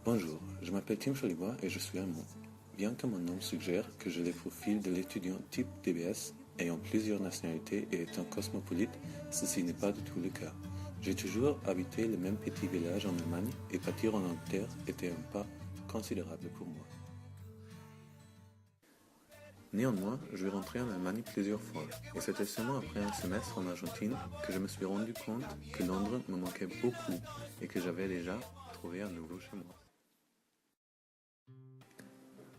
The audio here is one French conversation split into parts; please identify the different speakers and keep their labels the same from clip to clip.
Speaker 1: Bonjour, je m'appelle Tim Cholibois et je suis allemand. Bien que mon nom suggère que j'ai le profil de l'étudiant type DBS, ayant plusieurs nationalités et étant cosmopolite, ceci n'est pas du tout le cas. J'ai toujours habité le même petit village en Allemagne et partir en Angleterre était un pas considérable pour moi. Néanmoins, je vais rentrer en Allemagne plusieurs fois, et c'était seulement après un semestre en Argentine que je me suis rendu compte que Londres me manquait beaucoup et que j'avais déjà trouvé un nouveau chez moi.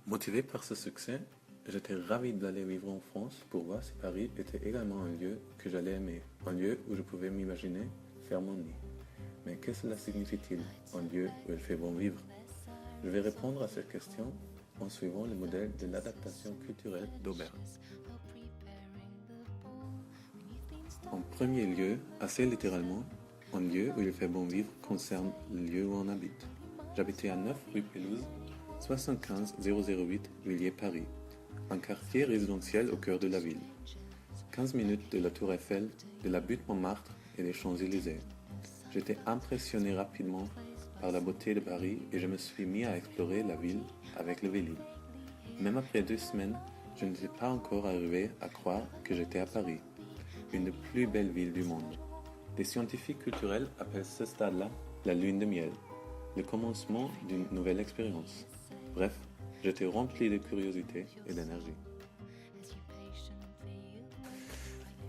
Speaker 1: Motivé par ce succès, j'étais ravi d'aller vivre en France pour voir si Paris était également un lieu que j'allais aimer, un lieu où je pouvais m'imaginer faire mon nid. Mais que cela signifie-t-il, un lieu où il fait bon vivre? Je vais répondre à cette question en suivant le modèle de l'adaptation culturelle d'Aubert. En premier lieu, assez littéralement, un lieu où il fait bon vivre concerne le lieu où on habite. J'habitais à 9 rue Pélouse, 75 008 Villiers-Paris, un quartier résidentiel au cœur de la ville. 15 minutes de la Tour Eiffel, de la butte Montmartre et des Champs-Élysées. J'étais impressionné rapidement par la beauté de Paris et je me suis mis à explorer la ville avec le Vélib. Même après 2 semaines, je n'étais pas encore arrivé à croire que j'étais à Paris, une des plus belles villes du monde. Les scientifiques culturels appellent ce stade-là la lune de miel, le commencement d'une nouvelle expérience. Bref, j'étais rempli de curiosité et d'énergie.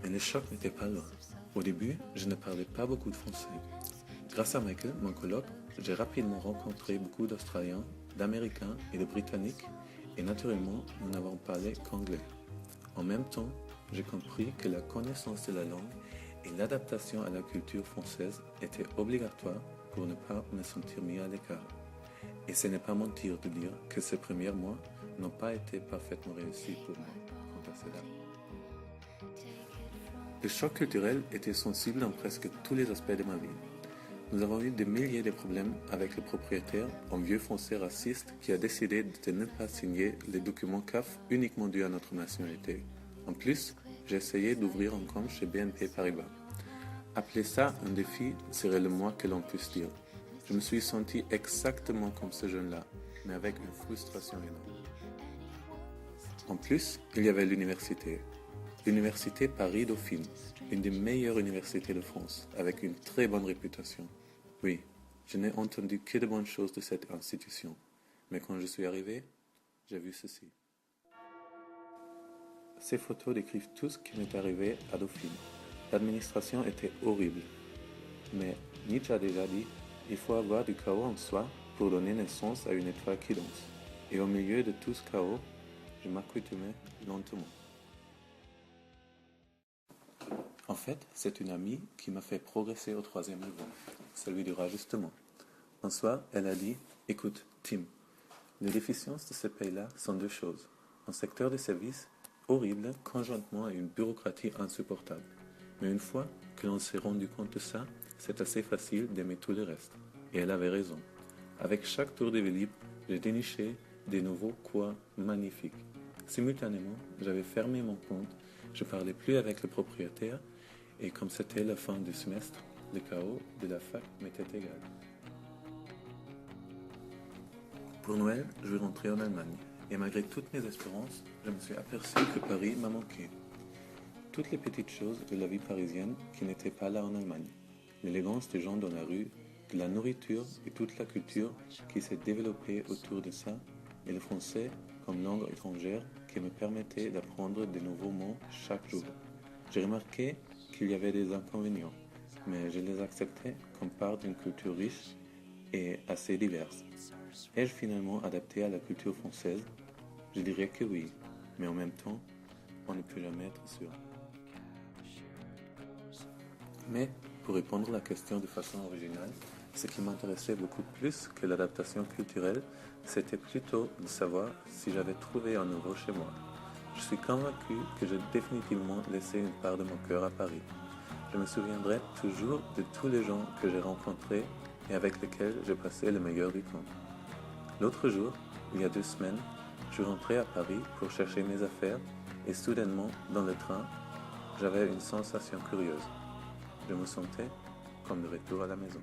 Speaker 1: Mais le choc n'était pas loin. Au début, je ne parlais pas beaucoup de français. Grâce à Michael, mon coloc, j'ai rapidement rencontré beaucoup d'Australiens, d'Américains et de Britanniques, et naturellement, nous n'avons parlé qu'anglais. En même temps, j'ai compris que la connaissance de la langue et l'adaptation à la culture française étaient obligatoires pour ne pas me sentir mis à l'écart. Et ce n'est pas mentir de dire que ces premiers mois n'ont pas été parfaitement réussis pour moi quant à cela. Le choc culturel était sensible dans presque tous les aspects de ma vie. Nous avons eu des milliers de problèmes avec le propriétaire, un vieux français raciste qui a décidé de ne pas signer les documents CAF uniquement dus à notre nationalité. En plus, j'ai essayé d'ouvrir un compte chez BNP Paribas. Appeler ça un défi serait le moins que l'on puisse dire. Je me suis senti exactement comme ce jeune-là, mais avec une frustration énorme. En plus, il y avait l'université. L'université Paris-Dauphine, une des meilleures universités de France, avec une très bonne réputation. Oui, je n'ai entendu que de bonnes choses de cette institution, mais quand je suis arrivé, j'ai vu ceci. Ces photos décrivent tout ce qui m'est arrivé à Dauphine. L'administration était horrible, mais Nietzsche a déjà dit il faut avoir du chaos en soi pour donner naissance à une étoile qui danse. Et au milieu de tout ce chaos, je m'accoutumais lentement. En fait, c'est une amie qui m'a fait progresser au 3e niveau, celui du rajustement. Un soir, elle a dit écoute, Tim, les déficiences de ce pays-là sont 2 choses. Un secteur de services horrible conjointement à une bureaucratie insupportable. Mais une fois que l'on s'est rendu compte de ça, c'est assez facile d'aimer tout le reste. Et elle avait raison. Avec chaque tour de Vélib, j'ai déniché des nouveaux coins magnifiques. Simultanément, j'avais fermé mon compte, je parlais plus avec le propriétaire, et comme c'était la fin du semestre, le chaos de la fac m'était égal. Pour Noël, je vais rentrer en Allemagne, et malgré toutes mes espérances, je me suis aperçu que Paris m'a manqué. Toutes les petites choses de la vie parisienne qui n'étaient pas là en Allemagne. L'élégance des gens dans la rue, de la nourriture et toute la culture qui s'est développée autour de ça, et le français comme langue étrangère qui me permettait d'apprendre de nouveaux mots chaque jour. J'ai remarqué qu'il y avait des inconvénients, mais je les acceptais comme part d'une culture riche et assez diverse. Ai-je finalement adapté à la culture française? Je dirais que oui, mais en même temps, on ne peut jamais être sûr. Mais, pour répondre à la question de façon originale, ce qui m'intéressait beaucoup plus que l'adaptation culturelle, c'était plutôt de savoir si j'avais trouvé un nouveau chez moi. Je suis convaincu que j'ai définitivement laissé une part de mon cœur à Paris. Je me souviendrai toujours de tous les gens que j'ai rencontrés et avec lesquels j'ai passé le meilleur du temps. L'autre jour, il y a 2 semaines, je rentrais à Paris pour chercher mes affaires et soudainement, dans le train, j'avais une sensation curieuse. Je me sentais comme de retour à la maison.